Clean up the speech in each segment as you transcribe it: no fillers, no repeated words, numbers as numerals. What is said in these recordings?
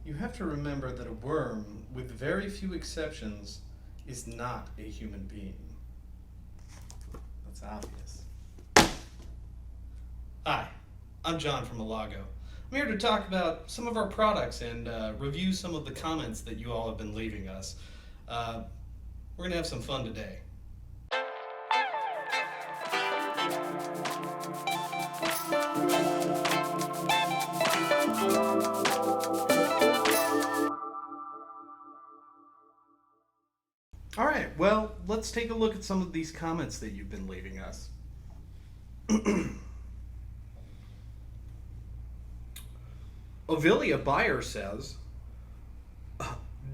You have to remember that a worm, with very few exceptions, is not a human being. That's obvious. Hi, I'm John from Elago. I'm here to talk about some of our products and review some of the comments that you all have been leaving us. We're going to have some fun today. All right, well, let's take a look at some of these comments that you've been leaving us. Ovilia Buyer says,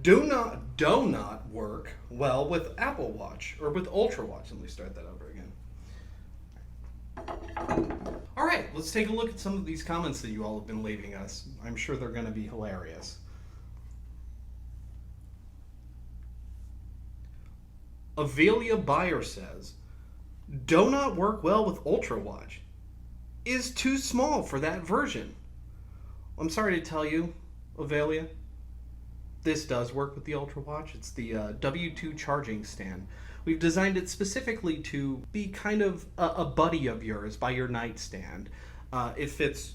do not work well with Apple Watch or with Ultra Watch. Let me start that over again. All right, let's take a look at some of these comments that you all have been leaving us. I'm sure they're going to be hilarious. Ovilia Buyer says, do not work well with Ultra Watch. Is too small for that version. I'm sorry to tell you, Ovilia, this does work with the Ultra Watch. It's the W2 charging stand. We've designed it specifically to be kind of a buddy of yours by your nightstand. It fits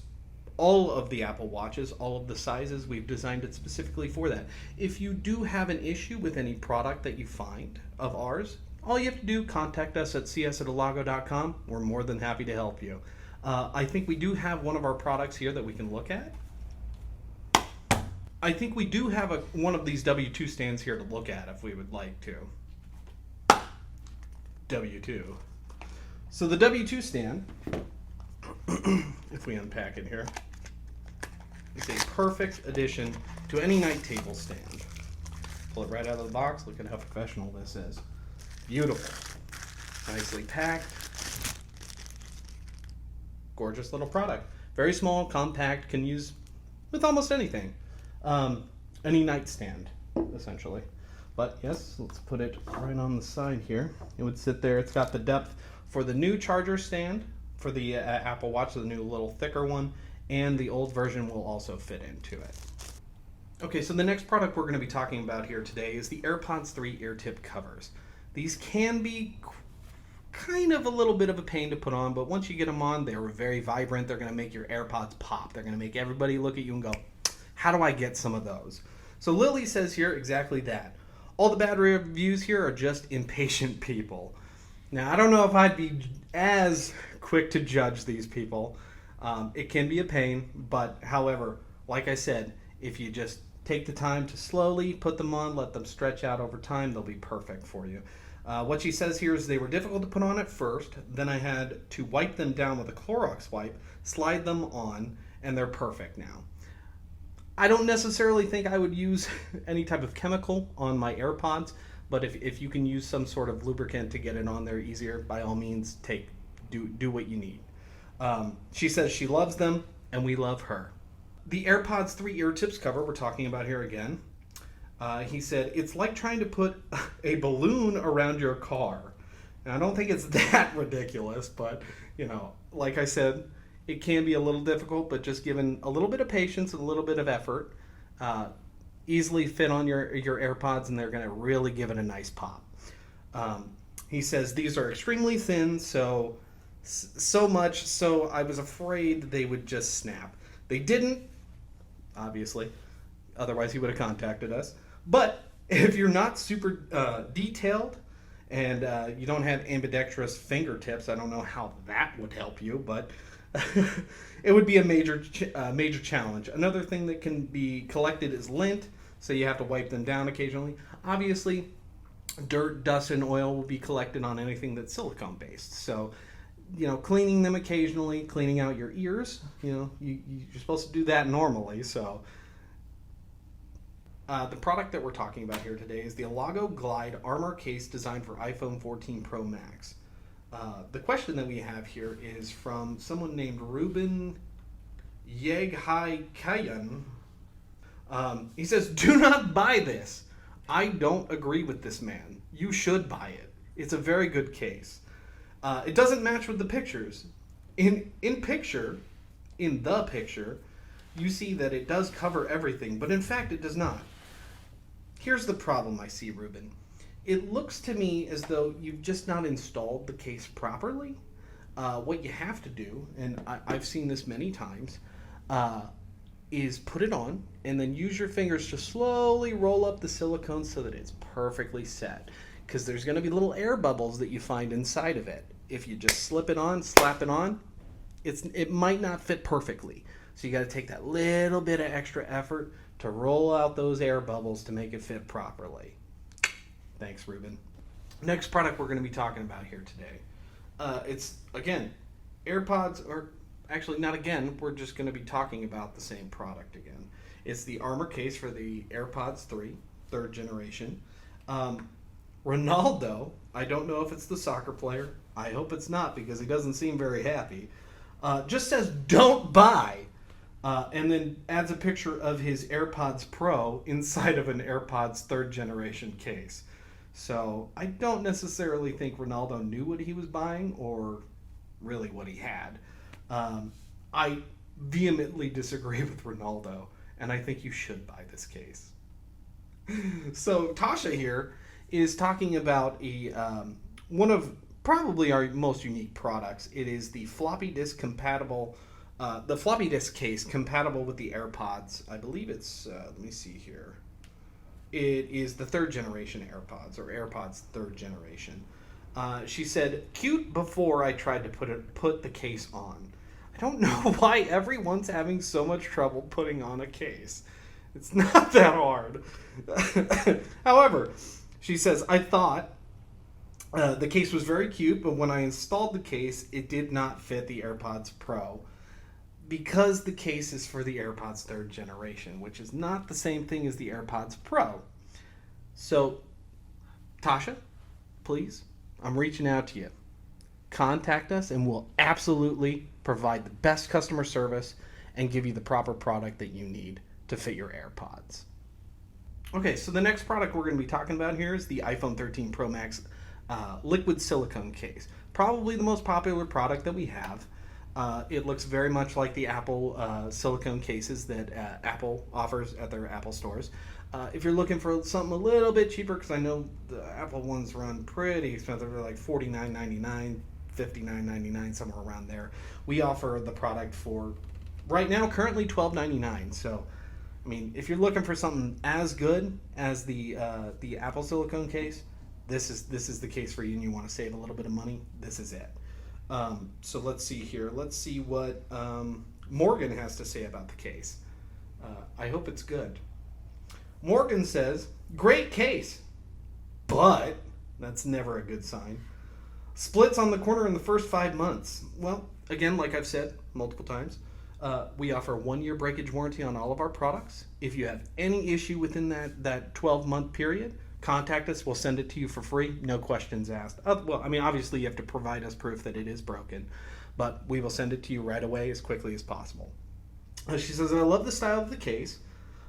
all of the Apple Watches, all of the sizes. We've designed it specifically for that. If you do have an issue with any product that you find of ours, all you have to do, contact us at cs@elago.com. We're more than happy to help you. I think we do have one of our products here that we can look at. I think we do have one of these W2 stands here to look at if we would like to. W2. So the W2 stand, if we unpack it here, is a perfect addition to any night table stand. Pull it right out of the box. Look at how professional this is. Beautiful. Nicely packed. Gorgeous little product. Very small, compact, can use with almost anything. Any nightstand, essentially. But yes, let's put it right on the side here. It would sit there. It's got the depth for the new charger stand for the Apple Watch, the new little thicker one, and the old version will also fit into it. Okay, so the next product we're going to be talking about here today is the AirPods 3 ear tip covers. These can be kind of a little bit of a pain to put on, but once you get them on, they're very vibrant. They're going to make your AirPods pop. They're going to make everybody look at you and go, how do I get some of those? So Lily says here exactly that. All the bad reviews here are just impatient people. Now, I don't know if I'd be as quick to judge these people. It can be a pain, but however, like I said, if you just take the time to slowly put them on, let them stretch out over time, they'll be perfect for you. What she says here is they were difficult to put on at first, then I had to wipe them down with a Clorox wipe, slide them on, and they're perfect now. I don't necessarily think I would use any type of chemical on my AirPods, but if you can use some sort of lubricant to get it on there easier, by all means, do what you need. She says she loves them, and we love her. The AirPods 3 ear tips cover we're talking about here again. He said, it's like trying to put a balloon around your car. And I don't think it's that ridiculous, but, like I said, it can be a little difficult, but just given a little bit of patience and a little bit of effort, easily fit on your AirPods, and they're going to really give it a nice pop. He says these are extremely thin, so much so I was afraid they would just snap. They didn't, obviously. Otherwise, he would have contacted us. But if you're not super detailed and you don't have ambidextrous fingertips, I don't know how that would help you, but it would be a major challenge. Another thing that can be collected is lint, so you have to wipe them down occasionally. Obviously, dirt, dust, and oil will be collected on anything that's silicone based. So, cleaning them occasionally, cleaning out your ears, you're supposed to do that normally. So, the product that we're talking about here today is the Elago Glide Armor Case designed for iPhone 14 Pro Max. The question that we have here is from someone named Ruben Yeghai-Kayan. He says, do not buy this. I don't agree with this man. You should buy it. It's a very good case. It doesn't match with the pictures. In the picture, you see that it does cover everything, but in fact it does not. Here's the problem I see, Ruben. It looks to me as though you've just not installed the case properly. What you have to do, and I've seen this many times, is put it on and then use your fingers to slowly roll up the silicone so that it's perfectly set. Because there's going to be little air bubbles that you find inside of it. If you just slip it on, slap it on, it might not fit perfectly. So you got to take that little bit of extra effort to roll out those air bubbles to make it fit properly. Thanks, Ruben. Next product we're going to be talking about here today. It's, again, AirPods, or actually not again, we're just going to be talking about the same product again. It's the armor case for the AirPods 3, third generation. Ronaldo, I don't know if it's the soccer player. I hope it's not because he doesn't seem very happy. Just says, don't buy. And then adds a picture of his AirPods Pro inside of an AirPods third generation case. So I don't necessarily think Ronaldo knew what he was buying or really what he had. I vehemently disagree with Ronaldo, and I think you should buy this case. So Tasha here is talking about one of probably our most unique products. It is the floppy disk compatible, the floppy disk case compatible with the AirPods. I believe it's, let me see here. It is the third generation AirPods, or AirPods third generation. She said, cute before I tried to put the case on. I don't know why everyone's having so much trouble putting on a case. It's not that hard. However, she says, I thought the case was very cute, but when I installed the case, it did not fit the AirPods Pro because the case is for the AirPods third generation, which is not the same thing as the AirPods Pro. So, Tasha, please, I'm reaching out to you. Contact us and we'll absolutely provide the best customer service and give you the proper product that you need to fit your AirPods. Okay, so the next product we're going to be talking about here is the iPhone 13 Pro Max Liquid Silicone Case. Probably the most popular product that we have. It looks very much like the Apple silicone cases that Apple offers at their Apple stores. If you're looking for something a little bit cheaper, because I know the Apple ones run pretty expensive, they're like $49.99, $59.99, somewhere around there. We offer the product for, right now, currently $12.99. So, I mean, if you're looking for something as good as the Apple silicone case, this is the case for you, and you want to save a little bit of money, this is it. So let's see here. Let's see what Morgan has to say about the case. I hope it's good. Morgan says, great case, but that's never a good sign. Splits on the corner in the first 5 months. Well, again, like I've said multiple times, we offer a 1-year breakage warranty on all of our products. If you have any issue within that 12-month period, contact us. We'll send it to you for free. No questions asked. Well, I mean, obviously you have to provide us proof that it is broken, but we will send it to you right away as quickly as possible. She says, I love the style of the case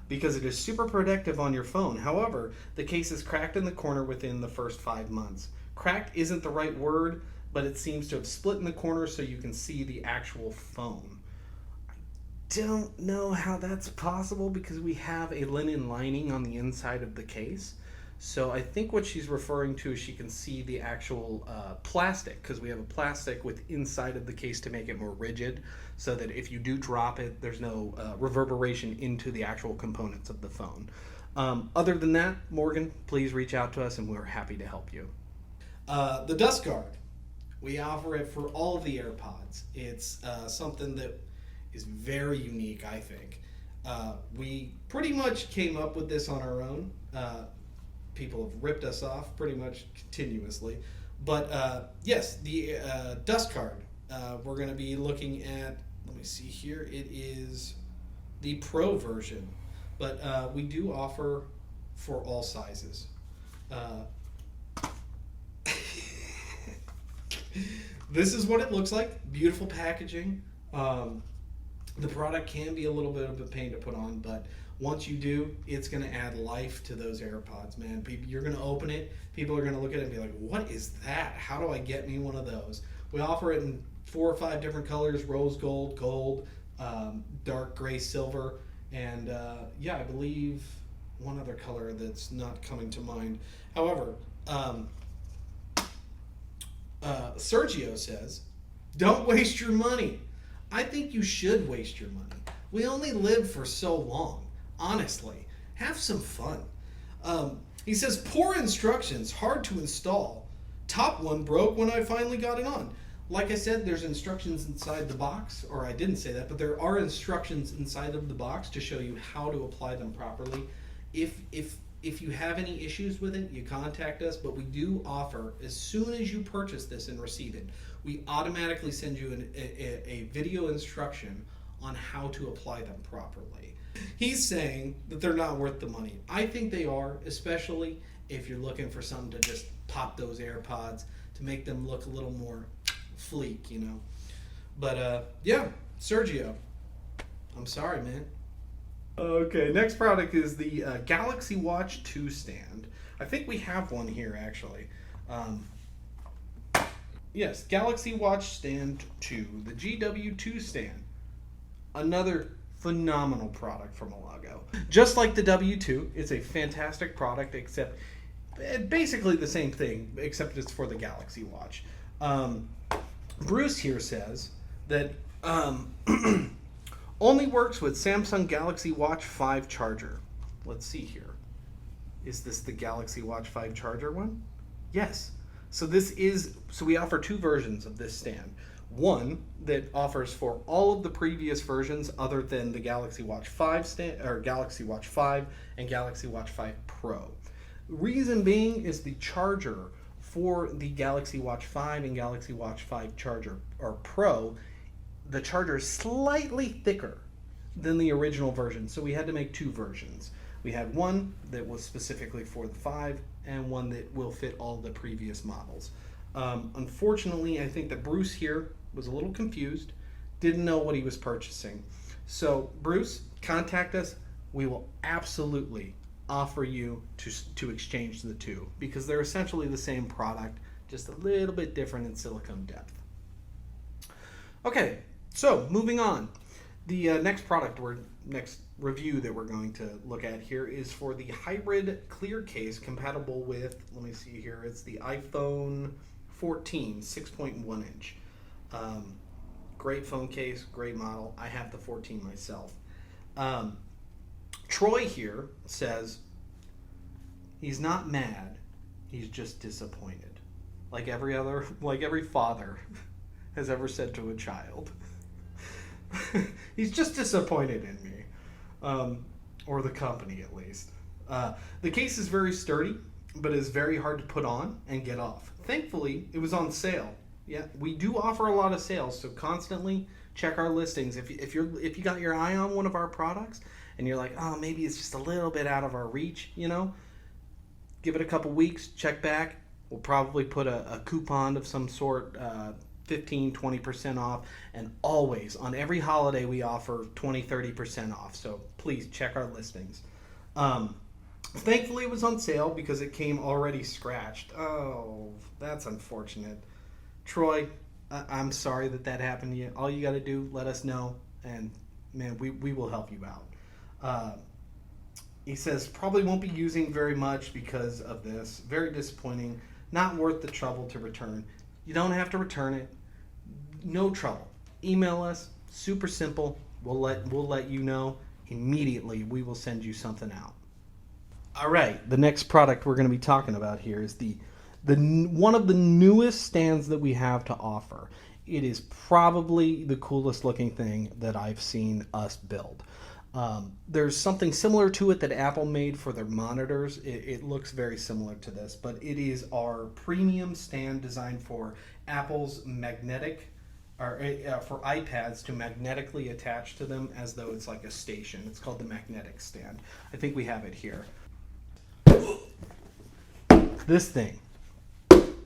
because it is super protective on your phone. However, the case is cracked in the corner within the first 5 months. Cracked isn't the right word, but it seems to have split in the corner so you can see the actual phone. I don't know how that's possible because we have a linen lining on the inside of the case. So I think what she's referring to is she can see the actual plastic, because we have a plastic with inside of the case to make it more rigid so that if you do drop it, there's no reverberation into the actual components of the phone. Other than that, Morgan, please reach out to us and we're happy to help you. The dust guard. We offer it for all of the AirPods. It's something that is very unique, I think. We pretty much came up with this on our own. People have ripped us off pretty much continuously. But yes, the dust card. We're going to be looking at, let me see here, it is the Pro version. But we do offer for all sizes. This is what it looks like. Beautiful packaging. The product can be a little bit of a pain to put on, but once you do, it's going to add life to those AirPods, man. You're going to open it. People are going to look at it and be like, what is that? How do I get me one of those? We offer it in 4 or 5 different colors, rose gold, gold, dark gray silver, and yeah, I believe one other color that's not coming to mind. However, Sergio says, don't waste your money. I think you should waste your money. We only live for so long. Honestly, have some fun. He says, poor instructions, hard to install. Top one broke when I finally got it on. Like I said, there's instructions inside the box, or I didn't say that, but there are instructions inside of the box to show you how to apply them properly. If you have any issues with it, you contact us, but we do offer, as soon as you purchase this and receive it, we automatically send you a video instruction on how to apply them properly. He's saying that they're not worth the money. I think they are, especially if you're looking for something to just pop those AirPods to make them look a little more fleek, you know. But yeah, Sergio, I'm sorry, man. Okay, next product is the Galaxy Watch 2 stand. I think we have one here, actually. Yes, Galaxy Watch Stand 2, the GW2 stand. Another phenomenal product from elago. Just like the W2, it's a fantastic product, except basically the same thing, except it's for the Galaxy Watch. Bruce here says that only works with Samsung Galaxy Watch 5 charger. Let's see here. Is this the Galaxy Watch 5 charger one? Yes. So we offer two versions of this stand. One that offers for all of the previous versions other than the Galaxy Watch 5 stand, or Galaxy Watch 5 and Galaxy Watch 5 Pro. Reason being is the charger for the Galaxy Watch 5 and Galaxy Watch 5 charger or Pro, the charger is slightly thicker than the original version, so we had to make two versions. We had one that was specifically for the 5 and one that will fit all the previous models. Unfortunately, I think that Bruce here was a little confused, didn't know what he was purchasing. So Bruce, contact us. We will absolutely offer you to exchange the two because they're essentially the same product, just a little bit different in silicone depth. Okay, so moving on. The next review that we're going to look at here is for the hybrid clear case compatible with, let me see here, it's the iPhone 14 6.1 inch. Great phone case, great model. I have the 14 myself. Troy here says he's not mad, he's just disappointed. Like every father has ever said to a child. He's just disappointed in me, or the company at least. The case is very sturdy, but is very hard to put on and get off. Thankfully, it was on sale. Yeah, we do offer a lot of sales, so constantly check our listings. If you got your eye on one of our products and you're like, oh, maybe it's just a little bit out of our reach, you know, give it a couple weeks, check back. We'll probably put a coupon of some sort, 15-20% off, and always on every holiday we offer 20-30% off, so please check our listings. Thankfully it was on sale because it came already scratched. Oh, that's unfortunate. Troy, I'm sorry that happened to you. All you got to do, let us know, and man, we will help you out. He says probably won't be using very much because of this. Very disappointing. Not worth the trouble to return. You don't have to return it. No trouble. Email us. Super simple. We'll let you know immediately. We will send you something out. All right. The next product we're going to be talking about here is the one of the newest stands that we have to offer. It is probably the coolest looking thing that I've seen us build. There's something similar to it that Apple made for their monitors. It looks very similar to this, but it is our premium stand designed for Apple's magnetic, or for iPads to magnetically attach to them as though it's like a station. It's called the magnetic stand. I think we have it here. This thing,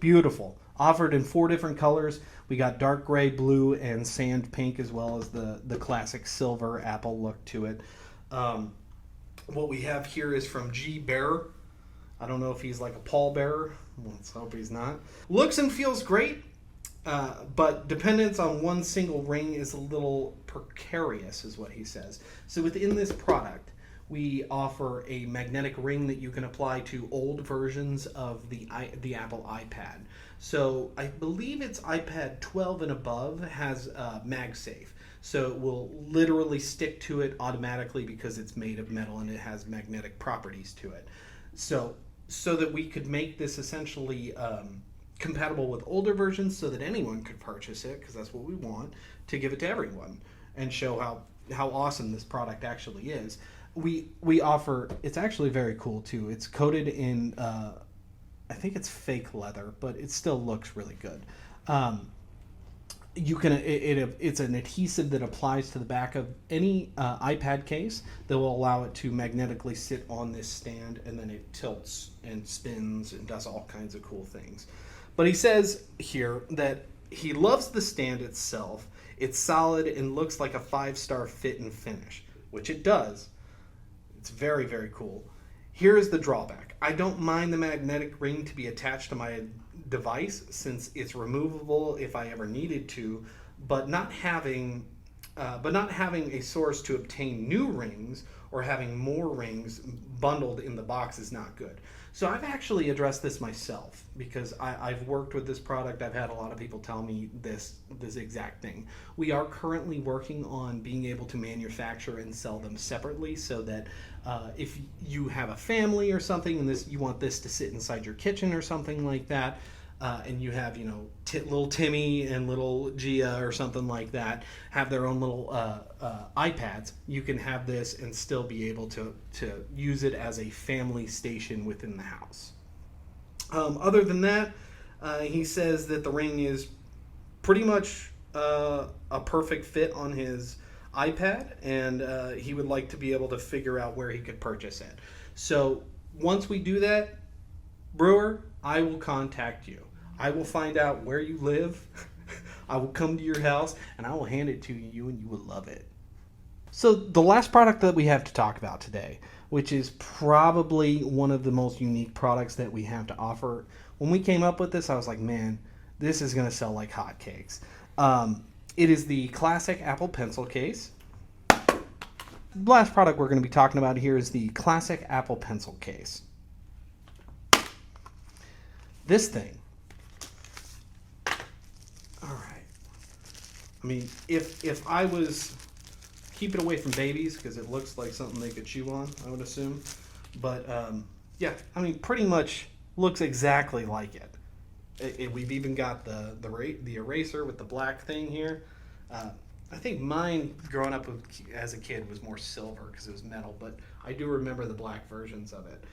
beautiful. Offered in 4 different colors. We got dark gray, blue, and sand pink, as well as the classic silver Apple look to it. What we have here is from G. Bearer. I don't know if he's like a pallbearer. Let's hope he's not. Looks and feels great. but dependence on one single ring is a little precarious, is what he says. So within this product, we offer a magnetic ring that you can apply to old versions of the Apple iPad. So I believe it's iPad 12 and above has MagSafe. So it will literally stick to it automatically because it's made of metal and it has magnetic properties to it. So that we could make this essentially compatible with older versions so that anyone could purchase it, because that's what we want, to give it to everyone and show how awesome this product actually is. We offer, it's actually very cool too. It's coated in, I think it's fake leather, but it still looks really good. It's an adhesive that applies to the back of any iPad case that will allow it to magnetically sit on this stand, and then it tilts and spins and does all kinds of cool things. But he says here that he loves the stand itself. It's solid and looks like a 5-star fit and finish, which it does. It's very, very cool. Here is the drawback. I don't mind the magnetic ring to be attached to my device since it's removable if I ever needed to, but not having a source to obtain new rings or having more rings bundled in the box is not good. So I've actually addressed this myself because I've worked with this product. I've had a lot of people tell me this exact thing. We are currently working on being able to manufacture and sell them separately so that if you have a family or something and you want this to sit inside your kitchen or something like that, and you have, little Timmy and little Gia or something like that have their own little iPads, you can have this and still be able to use it as a family station within the house. Other than that, he says that the ring is pretty much a perfect fit on his iPad, and he would like to be able to figure out where he could purchase it. So once we do that, Brewer, I will contact you. I will find out where you live. I will come to your house and I will hand it to you and you will love it. So the last product that we have to talk about today, which is probably one of the most unique products that we have to offer. When we came up with this, I was like, man, this is going to sell like hotcakes. It is the classic Apple Pencil case. The last product we're going to be talking about here is the classic Apple Pencil case. This thing. All right. I mean, if I was, keep it away from babies because it looks like something they could chew on, I would assume. But yeah, I mean, pretty much looks exactly like it. We've even got the eraser with the black thing here. I think mine growing up as a kid was more silver because it was metal, but I do remember the black versions of it.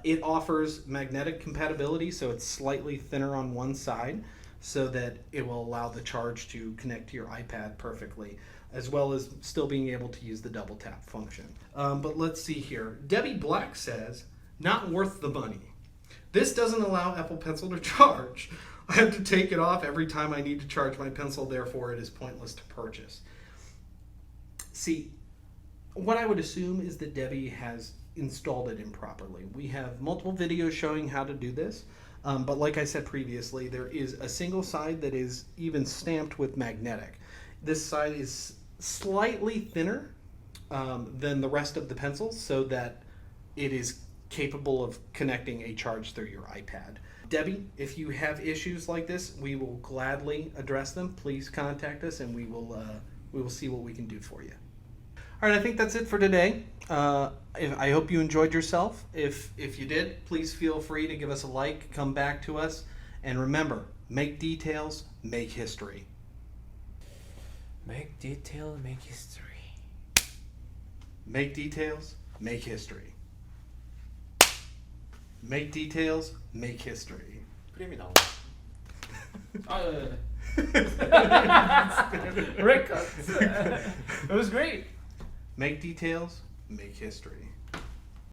It offers magnetic compatibility, so it's slightly thinner on one side so that it will allow the charge to connect to your iPad perfectly, as well as still being able to use the double tap function. But let's see here. Debbie Black says, not worth the money. This doesn't allow Apple Pencil to charge. I have to take it off every time I need to charge my pencil, therefore it is pointless to purchase. See, what I would assume is that Debbie has installed it improperly. We have multiple videos showing how to do this, but like I said previously, there is a single side that is even stamped with magnetic. This side is slightly thinner than the rest of the pencils so that it is capable of connecting a charge through your iPad. Debbie, if you have issues like this, we will gladly address them. Please contact us and we will see what we can do for you. All right, I think that's it for today. I hope you enjoyed yourself. If you did, please feel free to give us a like, come back to us, and remember, make details, make history. Make detail, make history. Make details, make history. Make details, make history. Criminal. Records. It was great. Make details, make history.